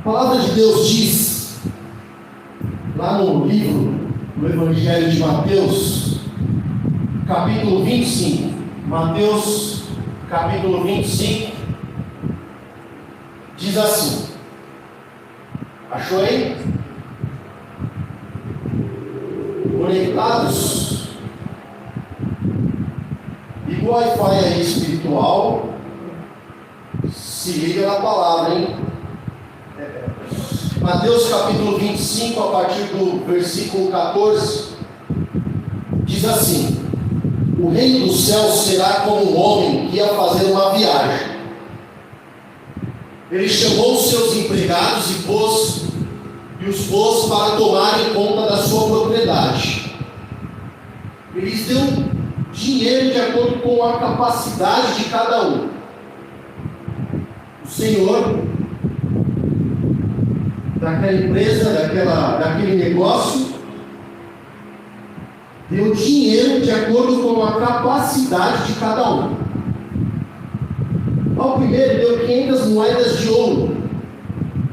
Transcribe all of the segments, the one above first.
palavra de Deus diz, lá no livro do Evangelho de Mateus, capítulo 25, Mateus, capítulo 25, diz assim, achou aí? Conectados, liga o Wi-Fi aí espiritual, se liga na palavra, hein? Mateus capítulo 25, a partir do versículo 14, diz assim: o reino dos céus será como um homem que ia fazer uma viagem. Ele chamou os seus empregados e os pôs para tomarem conta da sua propriedade. Ele lhes deu dinheiro de acordo com a capacidade de cada um. O Senhor daquela empresa, daquele negócio, deu dinheiro de acordo com a capacidade de cada um. Ao primeiro deu 500 moedas de ouro,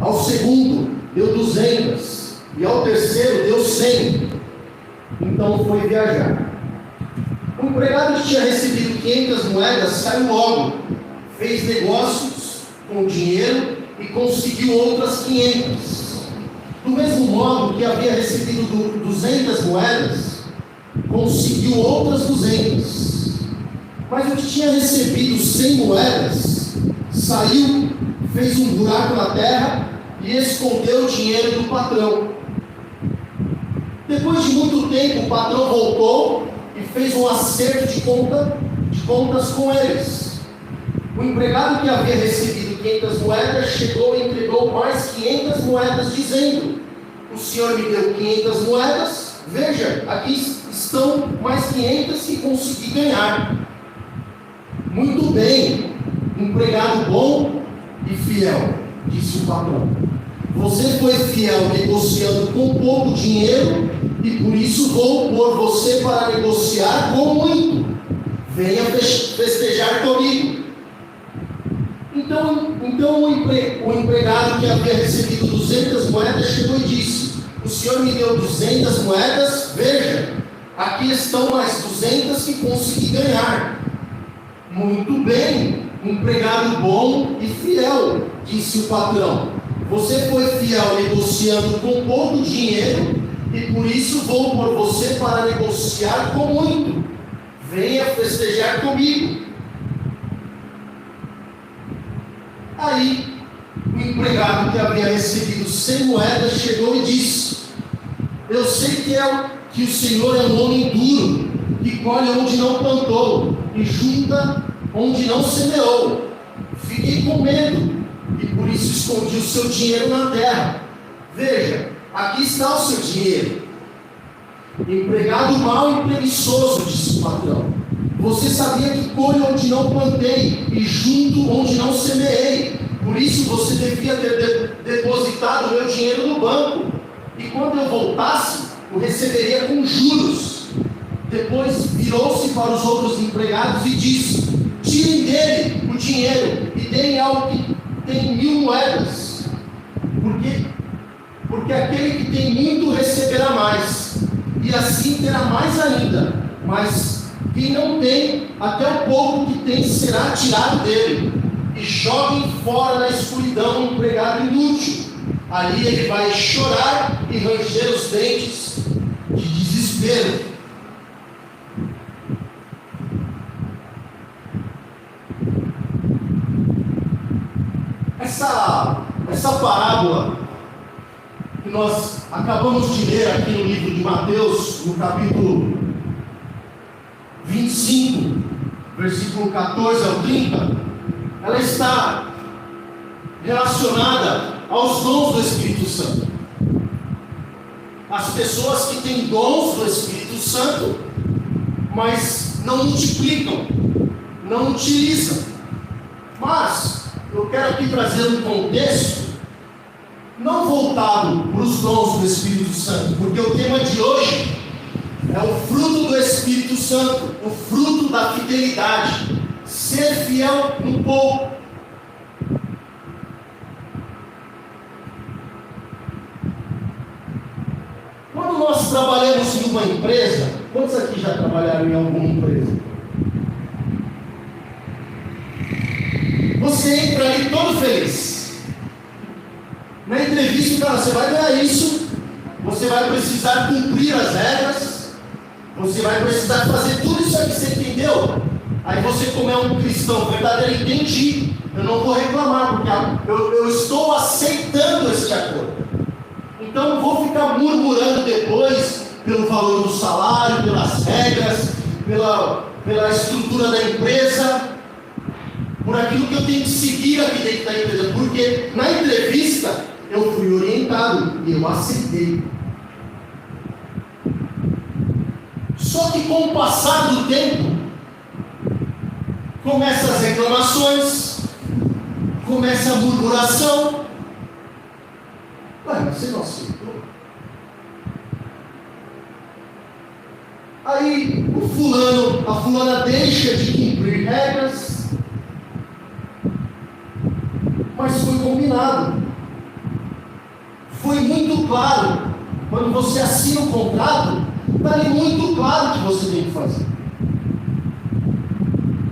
ao segundo deu 200 e ao terceiro deu 100. Então foi viajar. O empregado que tinha recebido 500 moedas saiu logo, fez negócios com o dinheiro e conseguiu outras 500. Do mesmo modo que havia recebido 200 moedas, conseguiu outras 200. Mas o que tinha recebido 100 moedas, saiu, fez um buraco na terra e escondeu o dinheiro do patrão. Depois de muito tempo, o patrão voltou e fez um acerto de contas com eles. O empregado que havia recebido 500 moedas chegou e entregou mais 500 moedas, dizendo: o senhor me deu 500 moedas, veja, aqui estão mais 500 que consegui ganhar. Muito bem, empregado bom e fiel, disse o patrão. Você foi fiel negociando com pouco dinheiro e por isso vou pôr você para negociar com muito. Venha festejar comigo. Então o empregado que havia recebido 200 moedas chegou e disse: o senhor me deu 200 moedas, veja, aqui estão mais 200 que consegui ganhar. Muito bem, empregado bom e fiel, disse o patrão. Você foi fiel negociando com pouco dinheiro e por isso vou por você para negociar com muito. Venha festejar comigo. Aí, o empregado que havia recebido 100 moedas chegou e disse: eu sei que o Senhor é um homem duro, que colhe onde não plantou e junta onde não semeou. Fiquei com medo e por isso escondi o seu dinheiro na terra. Veja, aqui está o seu dinheiro. Empregado mau e preguiçoso, disse o patrão. Você sabia que colho onde não plantei e junto onde não semeei. Por isso você devia ter depositado o meu dinheiro no banco. E quando eu voltasse, o receberia com juros. Depois virou-se para os outros empregados e disse: tirem dele o dinheiro e deem ao que tem 1000 moedas. Porque aquele que tem muito receberá mais, e assim terá mais ainda. Mas quem não tem, até o pouco que tem será tirado dele. E joguem fora na escuridão o empregado inútil. Ali ele vai chorar e ranger os dentes de desespero. Essa parábola que nós acabamos de ler aqui no livro de Mateus, no capítulo 25, versículo 14 ao 30, ela está relacionada aos dons do Espírito Santo. As pessoas que têm dons do Espírito Santo, mas não multiplicam, não utilizam. Mas eu quero aqui trazer um contexto não voltado para os dons do Espírito Santo, porque o tema de hoje é o fruto do Espírito Santo, o fruto da fidelidade, ser fiel no pouco. trabalhamos em uma empresa, quantos aqui já trabalharam em alguma empresa? Você entra ali todo feliz. Na entrevista, cara, você vai ganhar isso, você vai precisar cumprir as regras, você vai precisar fazer tudo isso aí que você entendeu. Aí você, como é um cristão verdadeiro, entendi, eu não vou reclamar, porque eu estou aceitando esse acordo. Então não vou ficar murmurando depois pelo valor do salário, pelas regras, pela estrutura da empresa, por aquilo que eu tenho que seguir aqui dentro da empresa, porque na entrevista eu fui orientado e eu aceitei. Só que com o passar do tempo, começam as reclamações, começa a murmuração. Ué, você não aceitou? Aí o fulano, a fulana deixa de cumprir regras, mas foi combinado. Foi muito claro. Quando você assina o contrato, está ali muito claro o que você tem que fazer.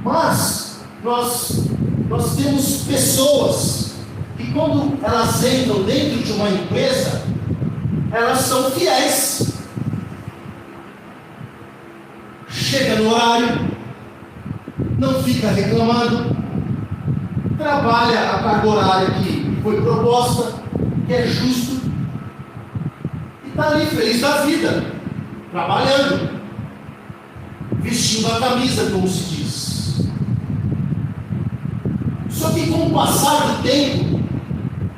Mas nós temos pessoas que, quando elas entram dentro de uma empresa, elas são fiéis. Chega no horário, não fica reclamando, trabalha a carga horária que foi proposta, que é justo, e está ali feliz da vida, trabalhando, vestindo a camisa, como se diz. Só que com o passar do tempo,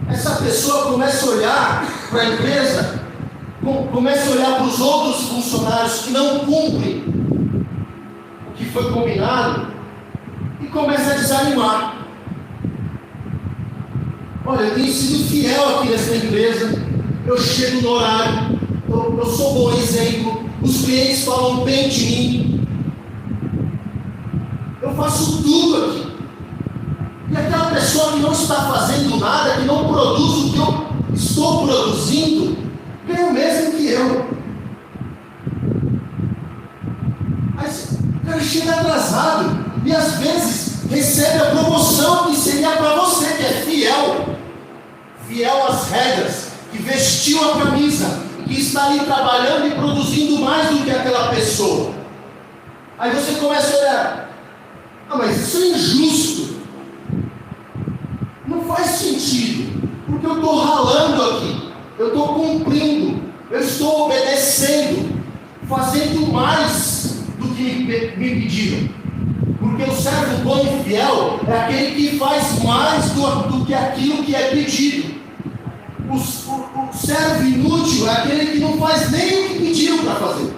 essa pessoa começa a olhar para a empresa, começa a olhar para os outros funcionários que não cumprem o que foi combinado e começa a desanimar. Olha, eu tenho sido fiel aqui nessa empresa, eu chego no horário, eu sou bom exemplo, os clientes falam bem de mim, eu faço tudo aqui. E aquela pessoa que não está fazendo nada, que não produz o que eu estou produzindo, ganha o mesmo que eu. Mas o cara chega atrasado e às vezes recebe a promoção que seria para você, que é fiel às regras, que vestiu a camisa, que está ali trabalhando e produzindo mais do que aquela pessoa. Aí você começa a olhar, mas isso é injusto. Não faz sentido, porque eu estou ralando aqui, eu estou cumprindo, eu estou obedecendo, fazendo mais do que me pediram. Porque o servo bom e fiel é aquele que faz mais do que aquilo que é pedido. O servo inútil é aquele que não faz nem o que pediram para fazer.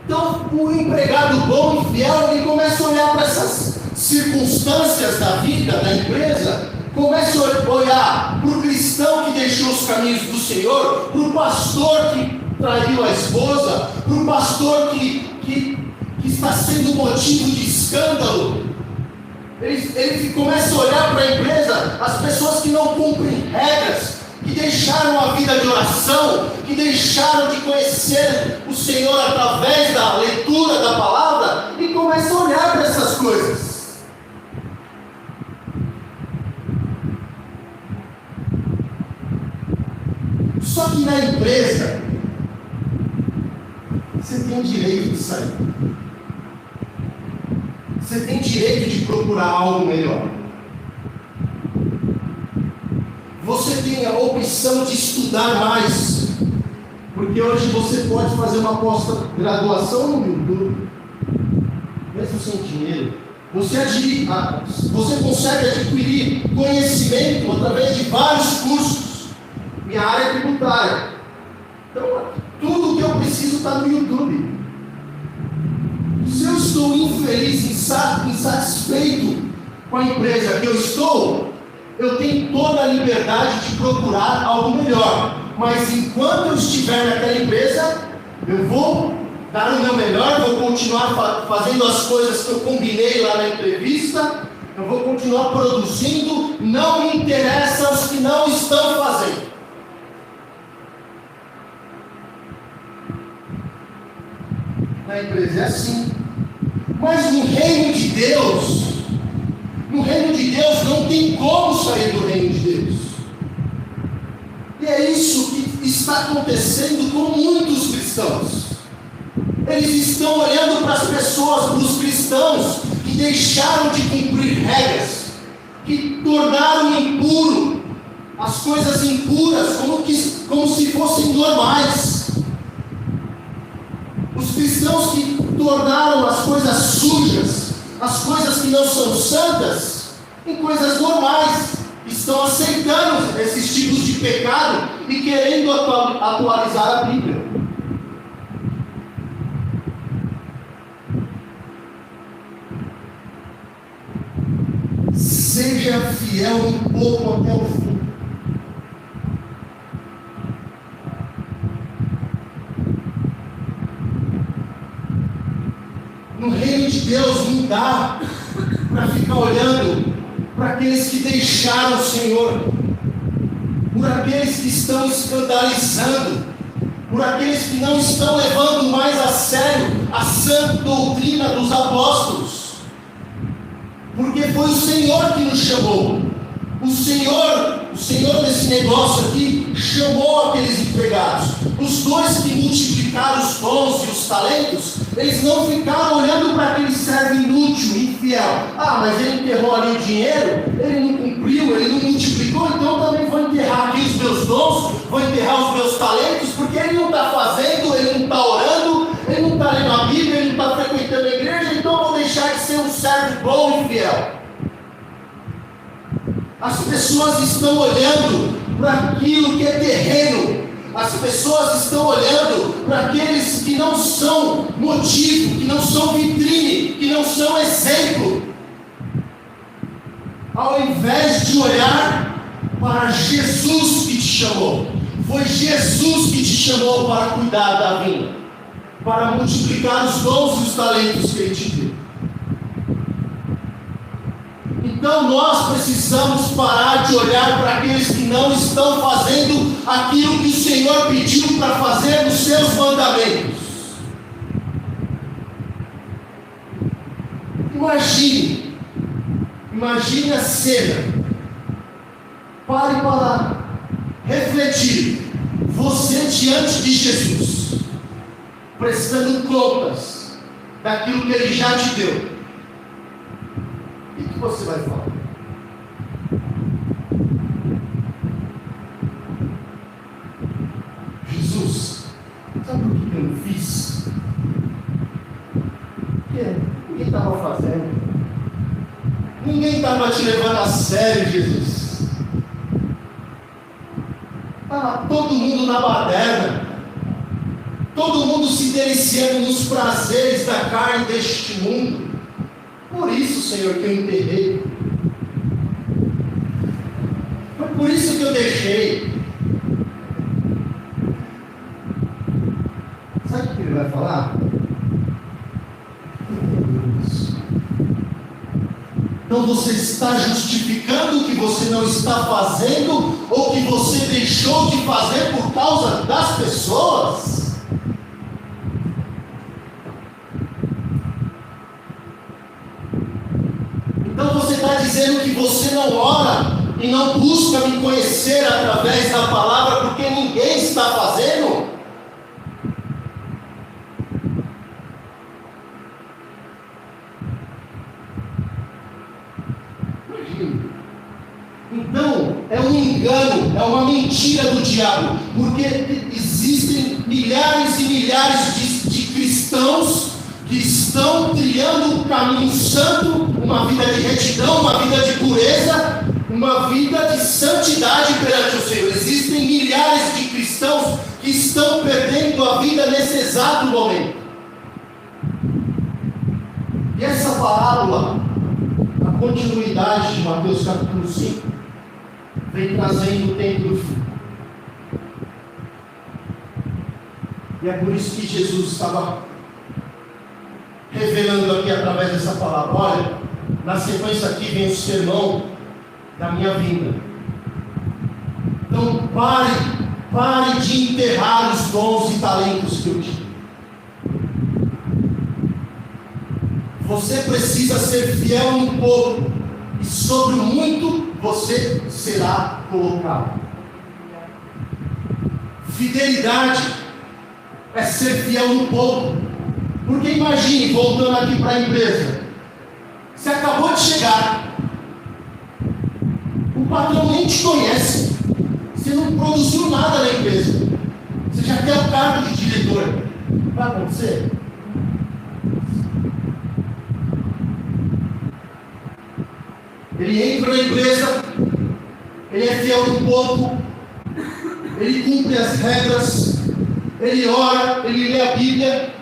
Então, o empregado bom e fiel, ele começa a olhar para essas circunstâncias da vida, da empresa, começa a olhar para o cristão que deixou os caminhos do Senhor, para o pastor que traiu a esposa, para o pastor que está sendo motivo de escândalo. Ele começa a olhar para a empresa, as pessoas que não cumprem regras, que deixaram a vida de oração, que deixaram de conhecer o Senhor através da leitura da palavra, e começa a olhar para essas coisas. Só que na empresa, você tem o direito de sair. Você tem direito de procurar algo melhor. Você tem a opção de estudar mais. Porque hoje você pode fazer uma pós-graduação no YouTube, mesmo sem dinheiro. Você consegue adquirir conhecimento através de vários cursos. Minha área é tributária. Então, tudo que eu preciso está no YouTube. Se eu estou infeliz, insatisfeito com a empresa que eu estou, eu tenho toda a liberdade de procurar algo melhor. Mas enquanto eu estiver naquela empresa, eu vou dar o meu melhor, vou continuar fazendo as coisas que eu combinei lá na entrevista, eu vou continuar produzindo, não me interessa os que não estão fazendo. Na empresa é assim. Mas no reino de Deus não tem como sair do reino de Deus. E é isso que está acontecendo com muitos cristãos. Eles estão olhando para as pessoas, para os cristãos que deixaram de cumprir regras, que tornaram impuro as coisas impuras, como se fossem normais. Os cristãos que tornaram as coisas sujas, as coisas que não são santas, em coisas normais, estão aceitando esses tipos de pecado e querendo atualizar a Bíblia. Seja fiel em pouco até o fim. No reino de Deus não dá para ficar olhando para aqueles que deixaram o Senhor, por aqueles que estão escandalizando, por aqueles que não estão levando mais a sério a sã doutrina dos apóstolos. Porque foi o Senhor que nos chamou. O Senhor desse negócio aqui chamou aqueles empregados. Os dois que multiplicaram os dons e os talentos, eles não ficaram olhando para aquele servo inútil, infiel. Ah, mas ele enterrou ali o dinheiro, ele não cumpriu, ele não multiplicou, então eu também vou enterrar aqui os meus dons, vou enterrar os meus talentos, porque ele não está fazendo, ele não está orando, ele não está lendo a Bíblia, ele não está frequentando a igreja, então eu vou deixar de ser um servo bom e fiel. As pessoas estão olhando para aquilo que é terreno. As pessoas estão olhando para aqueles que não são motivo, que não são vitrine, que não são exemplo. Ao invés de olhar para Jesus que te chamou. Foi Jesus que te chamou para cuidar da vinha, para multiplicar os dons e os talentos que Ele te deu. Então nós precisamos parar de olhar para aqueles que não estão fazendo aquilo que o Senhor pediu para fazer nos seus mandamentos. Imagine a cena. Pare para refletir. Você diante de Jesus, prestando contas daquilo que Ele já te deu. O que você vai falar? Jesus, sabe o que eu não fiz? Porque ninguém estava fazendo. Ninguém estava te levando a sério, Jesus. Estava todo mundo na baderna. Todo mundo se deliciando nos prazeres da carne deste mundo. Por isso, Senhor, que eu enterrei. Foi por isso que eu deixei. Sabe o que ele vai falar? Então você está justificando o que você não está fazendo ou que você deixou de fazer por causa das pessoas? Dizendo que você não ora e não busca me conhecer através da palavra porque ninguém está fazendo? Imagina. Então é um engano, é uma mentira do diabo, porque existem milhares e milhares de cristãos que estão trilhando um caminho santo, uma vida de retidão, uma vida de pureza, uma vida de santidade perante o Senhor. Existem milhares de cristãos que estão perdendo a vida nesse exato momento. E essa parábola, a continuidade de Mateus capítulo 5, vem trazendo o tempo do fim. E é por isso que Jesus estava revelando aqui através dessa palavra. Olha, na sequência aqui vem o sermão da minha vinda. Então pare de enterrar os dons e talentos que eu tive. Você precisa ser fiel no pouco, e sobre muito você será colocado. Fidelidade é ser fiel no pouco. Porque imagine, voltando aqui para a empresa, você acabou de chegar, o patrão nem te conhece, você não produziu nada na empresa, você já quer o cargo de diretor. Vai acontecer? Ele entra na empresa, ele é fiel no pouco, ele cumpre as regras, ele ora, ele lê a Bíblia.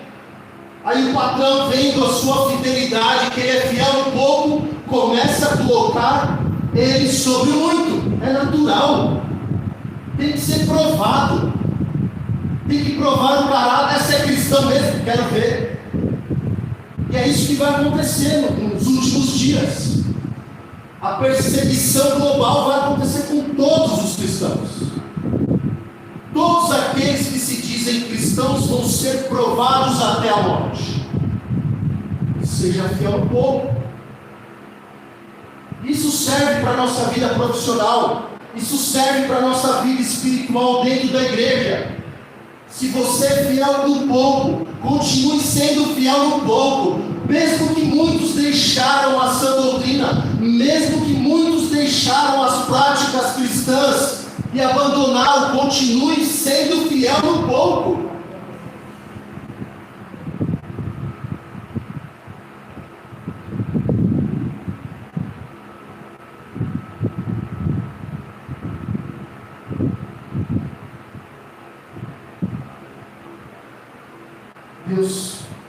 Aí o patrão, vendo a sua fidelidade, que ele é fiel no pouco, começa a colocar ele sobre o muito. É natural. Tem que ser provado. Tem que provar o caráter. Essa é cristão mesmo, quero ver. E é isso que vai acontecer nos últimos dias. A perseguição global vai acontecer com todos os cristãos. Todos aqueles que se dizem cristãos vão ser provados até a morte. Seja fiel um pouco. Isso serve para a nossa vida profissional. Isso serve para a nossa vida espiritual dentro da igreja. Se você é fiel no pouco, continue sendo fiel no pouco. Mesmo que muitos deixaram a sã doutrina, mesmo que muitos deixaram as práticas cristãs e abandonaram, continue sendo fiel no pouco.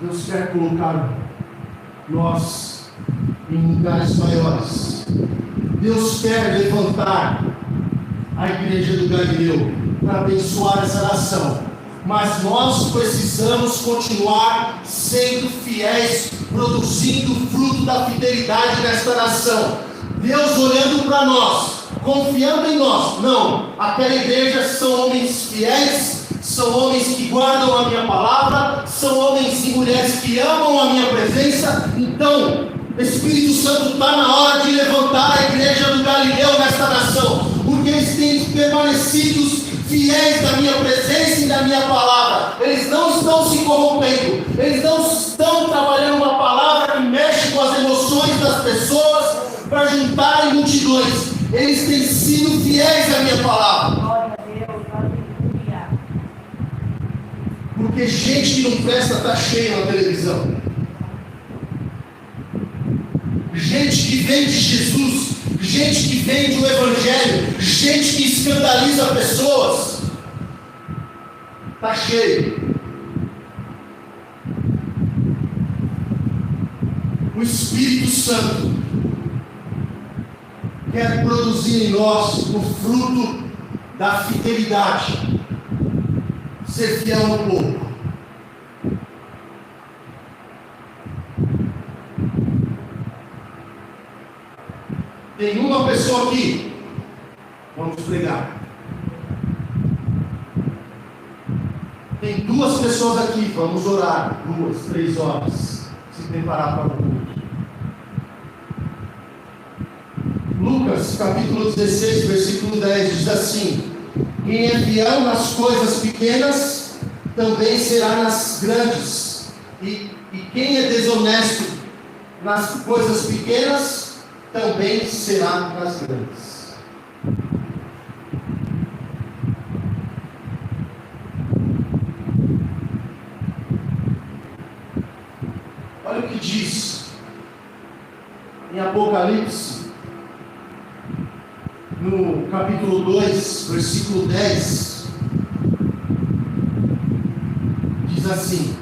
Deus quer colocar nós em lugares maiores. Deus quer levantar a igreja do Galileu para abençoar essa nação. Mas nós precisamos continuar sendo fiéis, produzindo o fruto da fidelidade nesta nação. Deus olhando para nós, confiando em nós. Não, aquela igreja são homens fiéis, são homens que guardam a minha palavra, são homens e mulheres que amam a minha presença. Então, Espírito Santo, está na hora de levantar a igreja do Galileu nesta nação, porque eles têm permanecido fiéis da minha presença e da minha palavra. Eles não estão se corrompendo, eles não estão trabalhando uma palavra que mexe com as emoções das pessoas para juntarem multidões. Eles têm sido fiéis à minha palavra. Porque gente que não presta está cheia na televisão. Gente que vende Jesus, gente que vende o Evangelho, gente que escandaliza pessoas, está cheio. O Espírito Santo quer produzir em nós o fruto da fidelidade, ser fiel no pouco. Tem uma pessoa aqui, vamos pregar. Tem duas pessoas aqui, vamos orar 2, 3 horas, se preparar para o culto. Lucas capítulo 16, versículo 10 diz assim: quem é fiel nas coisas pequenas, também será nas grandes. E quem é desonesto nas coisas pequenas, também será nas grandes. Olha o que diz em Apocalipse, no capítulo 2, versículo 10, diz assim: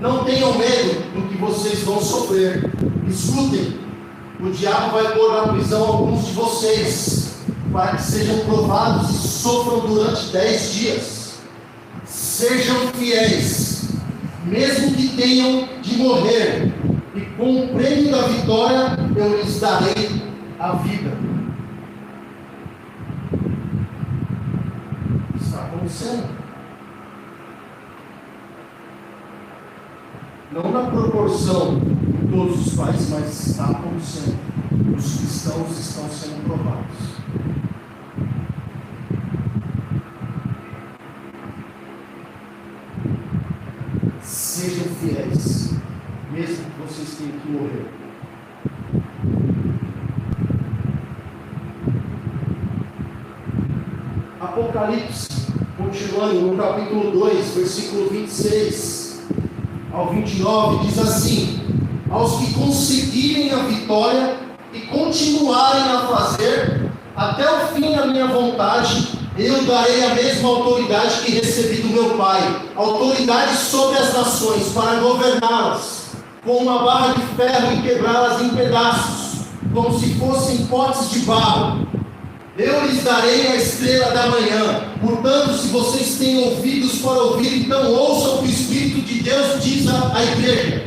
não tenham medo do que vocês vão sofrer. Escutem, o diabo vai pôr na prisão alguns de vocês, para que sejam provados e sofram durante 10 dias. Sejam fiéis, mesmo que tenham de morrer, e com o prêmio da vitória eu lhes darei a vida. Está acontecendo. não na proporção de todos os países, mas está acontecendo. Os cristãos estão sendo provados. Sejam fiéis, mesmo que vocês tenham que morrer. Apocalipse, continuando no capítulo 2, versículo 26 ao 29, diz assim: aos que conseguirem a vitória e continuarem a fazer até o fim da minha vontade, eu darei a mesma autoridade que recebi do meu Pai, autoridade sobre as nações, para governá-las, com uma barra de ferro e quebrá-las em pedaços, como se fossem potes de barro. Eu lhes darei a estrela da manhã. Portanto, se vocês têm ouvidos para ouvir, então ouçam o que o Espírito de Deus diz à igreja.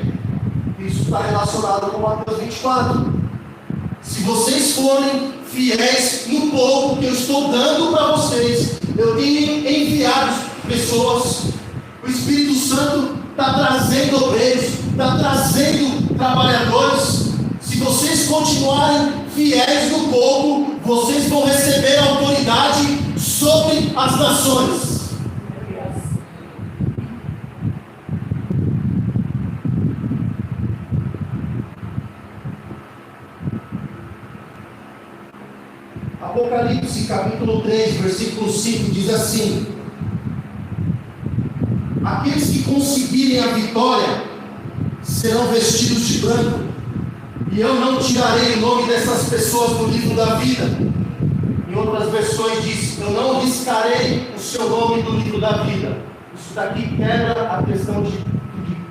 Isso está relacionado com Mateus 24. Se vocês forem fiéis no pouco que eu estou dando para vocês, eu tenho enviado pessoas, o Espírito Santo está trazendo obreiros, está trazendo trabalhadores. Se vocês continuarem fiéis no pouco, vocês vão receber autoridade sobre as nações. Apocalipse capítulo 3, versículo 5 diz assim: aqueles que conseguirem a vitória serão vestidos de branco, e eu não tirarei o nome dessas pessoas do livro da vida. Em outras versões diz: eu não riscarei o seu nome do livro da vida. Isso daqui quebra a questão de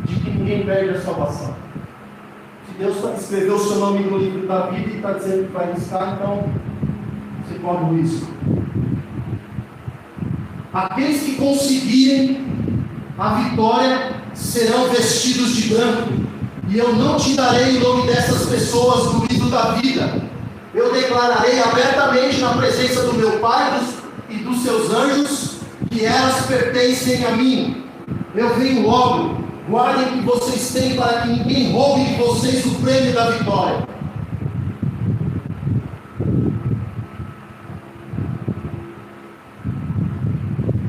que ninguém perde a salvação. Se Deus escreveu o seu nome no livro da vida e está dizendo que vai riscar, então você corre o risco. Aqueles que conseguirem a vitória serão vestidos de branco, e eu não tirarei o nome dessas pessoas do livro da vida. Eu declararei abertamente na presença do meu Pai e dos seus anjos que elas pertencem a mim. Eu venho logo. Guardem o que vocês têm para que ninguém roube de vocês o prêmio da vitória.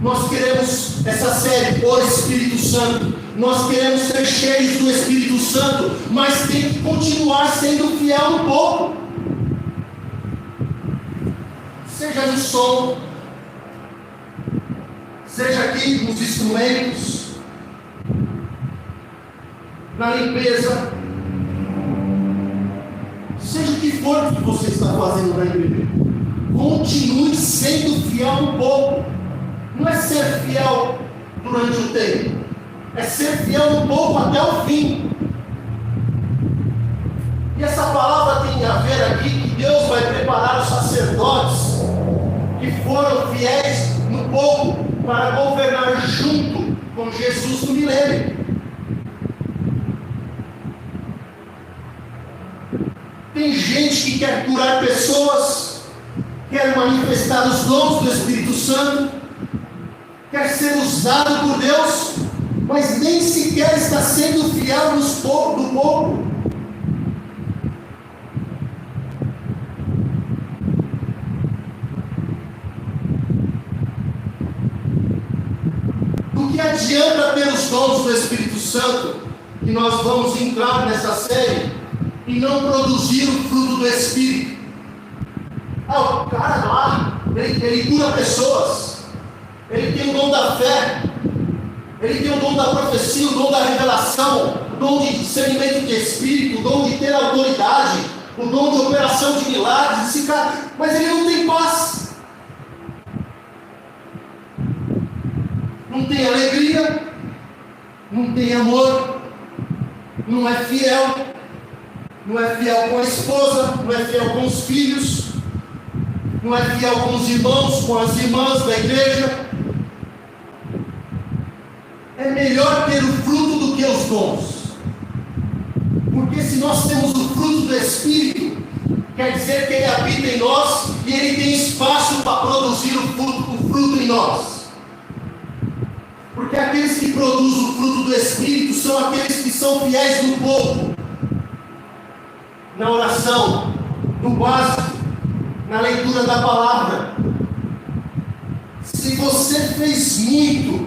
Nós queremos essa série, o Espírito Santo. Nós queremos ser cheios do Espírito Santo, mas tem que continuar sendo fiel um pouco. Seja no som, seja aqui nos instrumentos, na limpeza, seja o que for que você está fazendo na igreja, continue sendo fiel um pouco. Não é ser fiel durante o tempo, é ser fiel um pouco até o fim. E essa palavra tem a ver aqui que Deus vai preparar os sacerdotes que foram fiéis no pouco para governar junto com Jesus no milênio. Tem gente que quer curar pessoas, quer manifestar os dons do Espírito Santo, quer ser usado por Deus, mas nem sequer está sendo fiel no pouco. Do que adianta ter os dons do Espírito Santo, que nós vamos entrar nessa série, e não produzir o fruto do Espírito? O cara lá, ele cura pessoas, ele tem o dom da fé, ele tem o dom da profecia, o dom da revelação, o dom de discernimento de espírito, o dom de ter autoridade, o dom de operação de milagres, esse cara, mas ele não tem paz, não tem alegria, não tem amor, não é fiel com a esposa, não é fiel com os filhos, não é fiel com os irmãos, com as irmãs da igreja. É melhor ter o fruto do que os dons, porque se nós temos o fruto do Espírito, quer dizer que ele habita em nós e ele tem espaço para produzir o fruto em nós. Porque Porque aqueles que produzem o fruto do Espírito são aqueles que são fiéis no pouco, na oração, no básico, na leitura da palavra. Se você fez se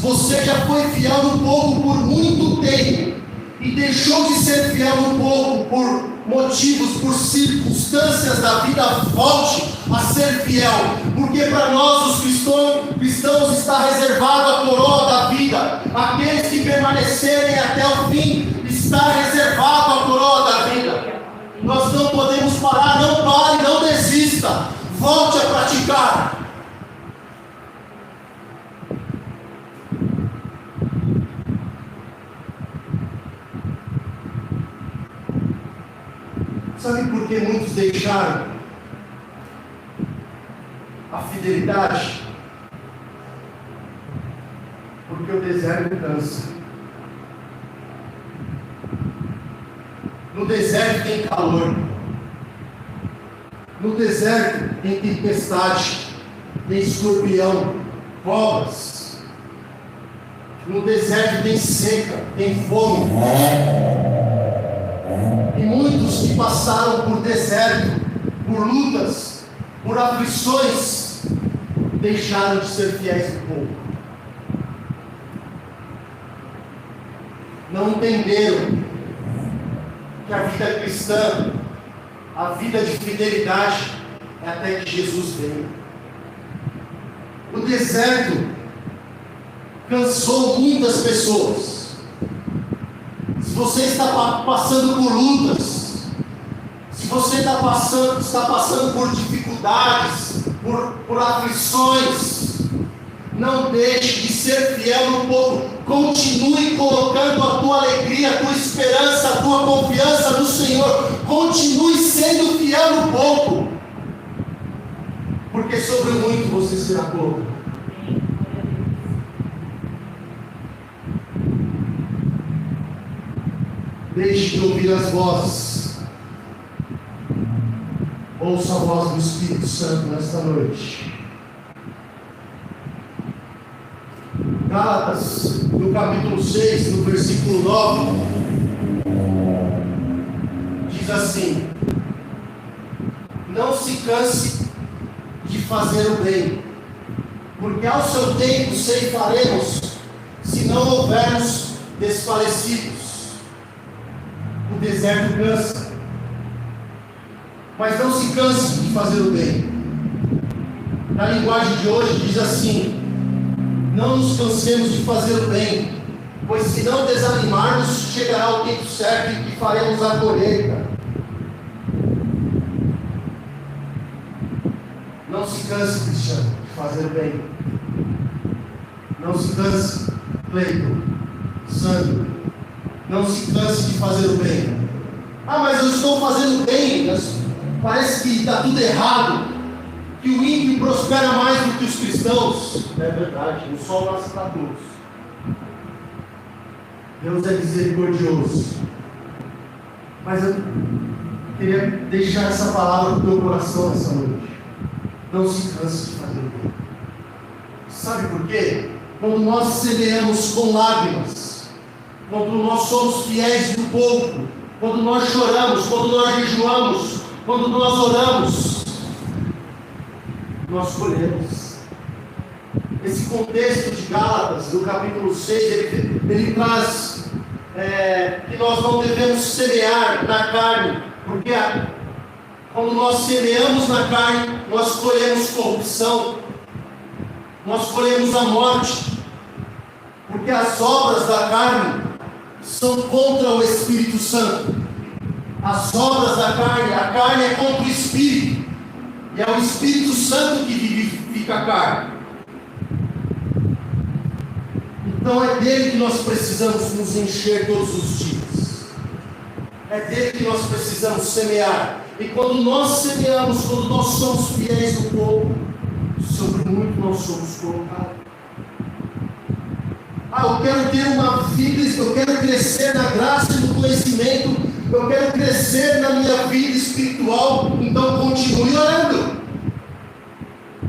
você já foi fiel no pouco por muito tempo e deixou de ser fiel no pouco por motivos, por circunstâncias da vida, volte a ser fiel, porque para nós os cristãos está reservado a coroa da vida. Aqueles que permanecerem até o fim, está reservado a coroa da vida. Nós não podemos parar, não pare, não desista, volte a praticar. Sabe por que muitos deixaram a fidelidade? Porque o deserto cansa. No deserto tem calor. No deserto tem tempestade, tem escorpião, cobras. No deserto tem seca, tem fome. E muitos que passaram por deserto, por lutas, por aflições, deixaram de ser fiéis no pouco. Não entenderam que a vida cristã, a vida de fidelidade, é até que Jesus veio. O deserto cansou muitas pessoas. Se você está passando por lutas, se você está passando por dificuldades, por aflições, não deixe de ser fiel no pouco. Continue colocando a tua alegria, a tua esperança, a tua confiança no Senhor. Continue sendo fiel no pouco, porque sobre o muito você será pouco. Deixe de ouvir as vozes. Ouça a voz do Espírito Santo nesta noite. Gálatas, no capítulo 6, no versículo 9, diz assim: não se canse de fazer o bem, porque ao seu tempo ceifaremos, se não houvermos desfalecidos. O deserto cansa, mas não se canse de fazer o bem. Na linguagem de hoje diz assim: não nos cansemos de fazer o bem, pois se não desanimarmos, chegará o tempo certo e faremos a colheita. Não se canse, Cristiano, de fazer o bem. Não se canse, Cleiton, Sandro. Não se canse de fazer o bem. Ah, mas eu estou fazendo bem, mas parece que está tudo errado, que o ímpio prospera mais do que os cristãos. É verdade, o sol nasce para todos. Deus é misericordioso. Mas eu queria deixar essa palavra no teu coração essa noite. Não se canse de fazer o bem. Sabe por quê? Quando nós semeamos com lágrimas, quando nós somos fiéis no pouco, quando nós choramos, quando nós jejuamos, quando nós oramos, nós colhemos. Esse contexto de Gálatas, no capítulo 6, ele traz que nós não devemos semear na carne, porque quando nós semeamos na carne, nós colhemos corrupção, nós colhemos a morte, porque as obras da carne são contra o Espírito Santo. As obras da carne, a carne é contra o Espírito, e é o Espírito Santo que vivifica a carne. Então é dele que nós precisamos nos encher todos os dias, é dele que nós precisamos semear. E quando nós semeamos, quando nós somos fiéis no pouco, sobre muito nós somos colocados. Eu quero ter uma vida, eu quero crescer na graça e no conhecimento, eu quero crescer na minha vida espiritual, então continue orando.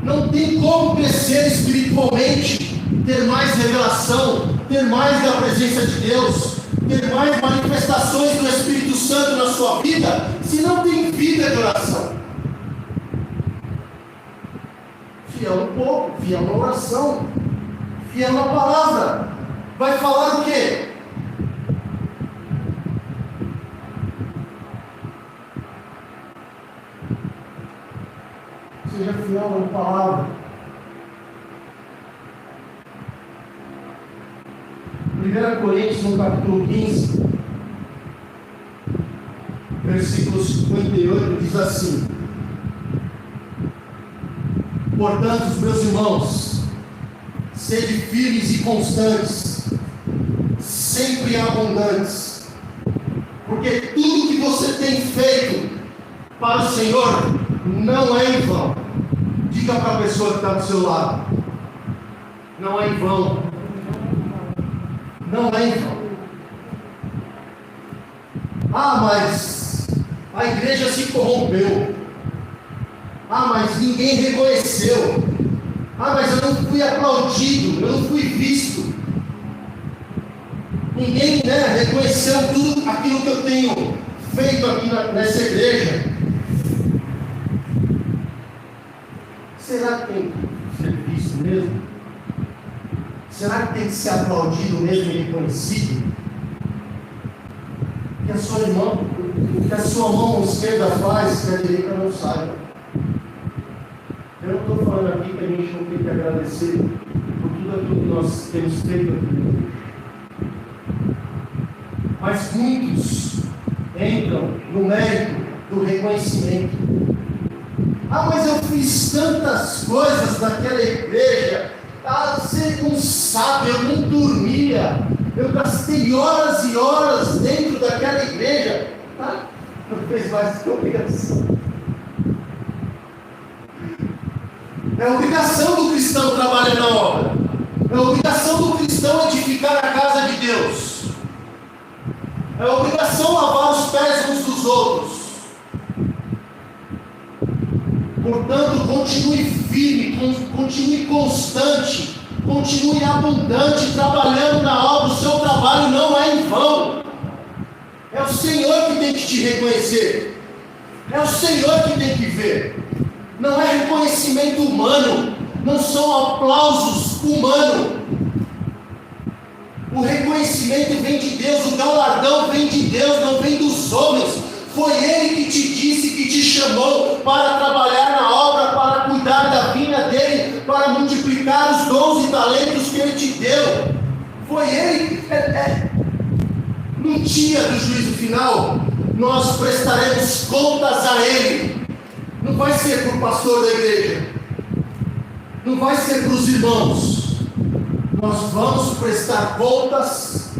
Não tem como crescer espiritualmente ter mais revelação, ter mais da presença de Deus, ter mais manifestações do Espírito Santo na sua vida, se não tem vida de oração? Fiel no pouco, fiel na oração, fiel na palavra. Vai falar o quê? Seja fiel na palavra. 1 Coríntios, no capítulo 15, versículo 58, diz assim: portanto, meus irmãos, sede firmes e constantes, sempre abundantes, porque tudo que você tem feito para o Senhor não é em vão. Diga para a pessoa que está do seu lado: não é em vão. Não é em vão. Ah, mas a igreja se corrompeu. Ah, mas ninguém reconheceu. Ah, mas eu não fui aplaudido, eu não fui visto. Ninguém, reconheceu tudo aquilo que eu tenho feito aqui nessa igreja. Será que tem que ser visto mesmo? Será que tem que ser aplaudido mesmo e reconhecido? Que a sua irmã, que a sua mão esquerda faz, que a direita não saiba. Eu não estou falando aqui que a gente não tem que agradecer por tudo aquilo que nós temos feito aqui. Mas muitos entram no mérito do reconhecimento. Ah, mas eu fiz tantas coisas naquela igreja. Ah, você não sabe, eu não dormia. Eu gastei horas e horas dentro daquela igreja. Ah, não fez mais que obrigação. É obrigação do cristão trabalhar na obra. É obrigação do cristão edificar a casa de Deus. É obrigação lavar os pés uns dos outros. Portanto, continue firme, continue constante, continue abundante, trabalhando na obra. O seu trabalho não é em vão. É o Senhor que tem que te reconhecer. É o Senhor que tem que ver. Não é reconhecimento humano, não são aplausos humanos. O reconhecimento vem de Deus, o galardão vem de Deus, não vem dos homens. Foi Ele que te disse, que te chamou para trabalhar na obra, para cuidar da vinha dele, para multiplicar os dons e talentos que Ele te deu. Foi Ele. No dia do juízo final, nós prestaremos contas a Ele. Não vai ser para o pastor da igreja, não vai ser para os irmãos. Nós vamos prestar contas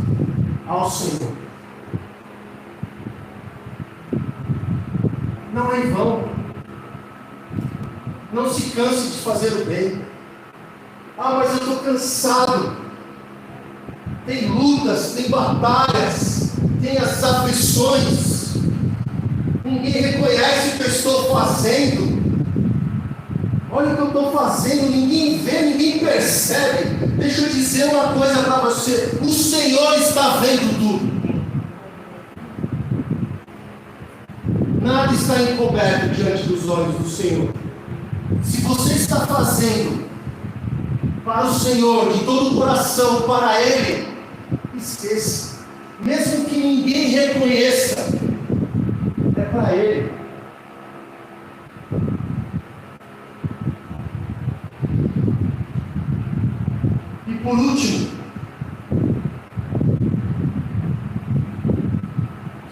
ao Senhor. Não é em vão. Não se canse de fazer o bem. Ah, mas eu estou cansado. Tem lutas, tem batalhas, tem as aflições. Ninguém reconhece o que eu estou fazendo. Olha o que eu estou fazendo, ninguém vê, ninguém percebe. Deixa eu dizer uma coisa para você: o Senhor está vendo tudo. Nada está encoberto diante dos olhos do Senhor. Se você está fazendo para o Senhor, de todo o coração, para Ele, esqueça. Mesmo que ninguém reconheça, é para Ele. E por último,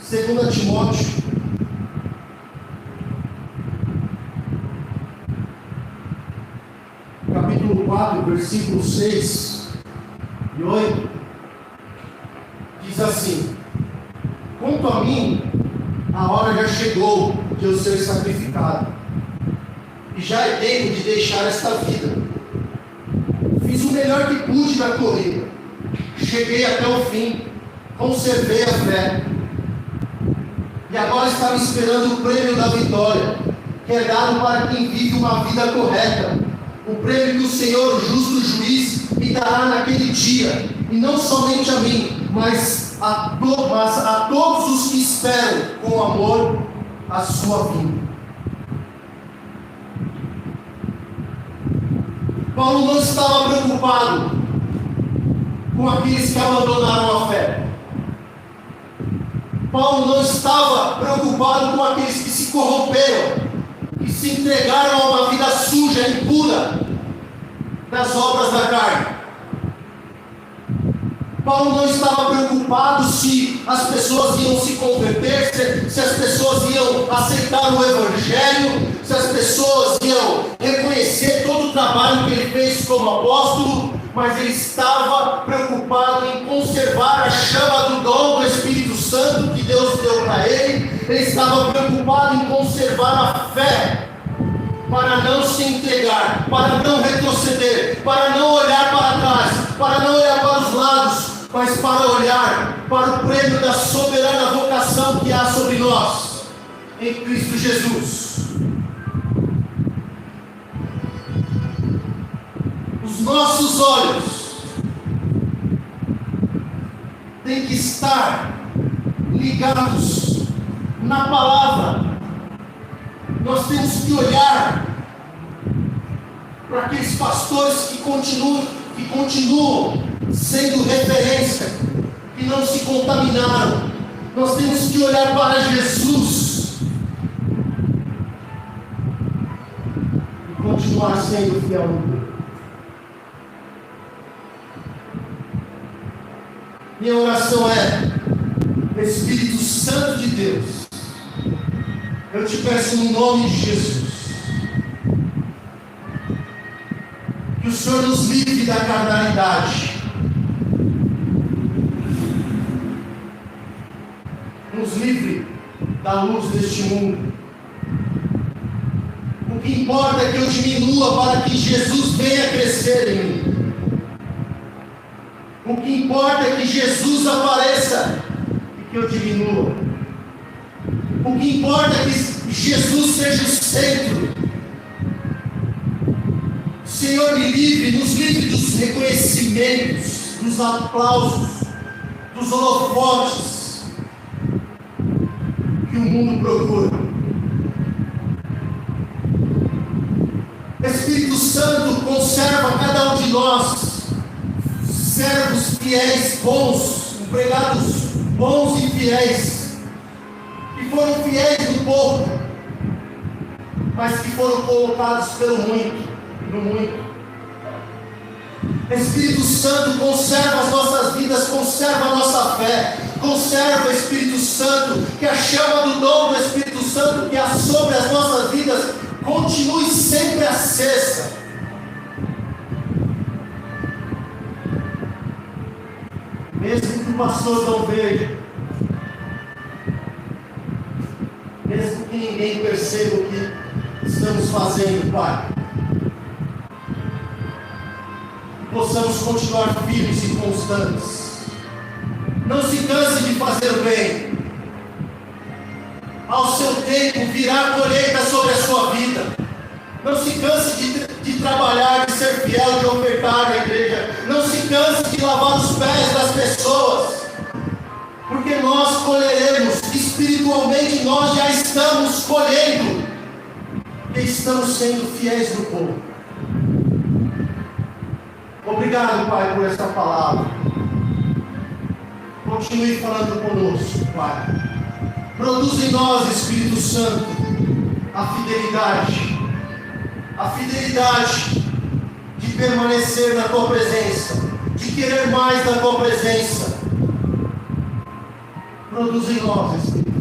2 Timóteo, capítulo 4, versículos 6 e 8, diz assim: quanto a mim, a hora já chegou de eu ser sacrificado, e já é tempo de deixar esta vida. Fiz o melhor que pude na corrida, cheguei até o fim, conservei a fé, e agora estava esperando o prêmio da vitória, que é dado para quem vive uma vida correta, o prêmio que o Senhor, o justo juiz, me dará naquele dia, e não somente a mim, mas a todos os que esperam com amor a sua vinda. Paulo não estava preocupado com aqueles que abandonaram a fé. Paulo não estava preocupado com aqueles que se corromperam, que se entregaram a uma vida suja, impura, das obras da carne. Paulo não estava preocupado se as pessoas iam se converter, se as pessoas iam aceitar o Evangelho, se as pessoas iam reconhecer todo o trabalho que ele fez como apóstolo, mas ele estava preocupado em conservar a chama do dom do Espírito Santo que Deus deu para ele. Ele estava preocupado em conservar a fé, para não se entregar, para não retroceder, para não olhar para trás, para não olhar para os lados, mas para olhar para o prêmio da soberana vocação que há sobre nós, em Cristo Jesus. Os nossos olhos têm que estar ligados na palavra. Nós temos que olhar para aqueles pastores que continuam sendo referência, que não se contaminaram. Nós temos que olhar para Jesus e continuar sendo fiel no Deus. Minha oração é: Espírito Santo de Deus, eu te peço no nome de Jesus, que o Senhor nos livre da carnalidade, nos livre da luz deste mundo. O que importa é que eu diminua para que Jesus venha crescer em mim. O que importa é que Jesus apareça e que eu diminua. O que importa é que Jesus seja o centro. Senhor, me livre, nos livre dos reconhecimentos, dos aplausos, dos holofotes que o mundo procura. Espírito Santo, conserva cada um de nós servos fiéis, bons, empregados bons e fiéis, que foram fiéis no pouco, mas que foram colocados pelo muito, no muito. Espírito Santo, conserva as nossas vidas, conserva a nossa fé, conserva, Espírito Santo, que a chama do dom do Espírito Santo que há sobre as nossas vidas continue sempre acesa. Mesmo que o pastor não veja, mesmo que ninguém perceba o que estamos fazendo, Pai, possamos continuar firmes e constantes. Não se canse de fazer o bem. Ao seu tempo virá a colheita sobre a sua vida. Não se canse de trabalhar, de ser fiel, de ofertar na igreja. Não se canse de lavar os pés das pessoas, porque nós colheremos. Espiritualmente nós já estamos colhendo, porque estamos sendo fiéis no povo. Obrigado, Pai, por essa palavra. Continue falando conosco, Pai. Produz em nós, Espírito Santo, a fidelidade de permanecer na Tua presença, de querer mais da Tua presença. Produz em nós, Espírito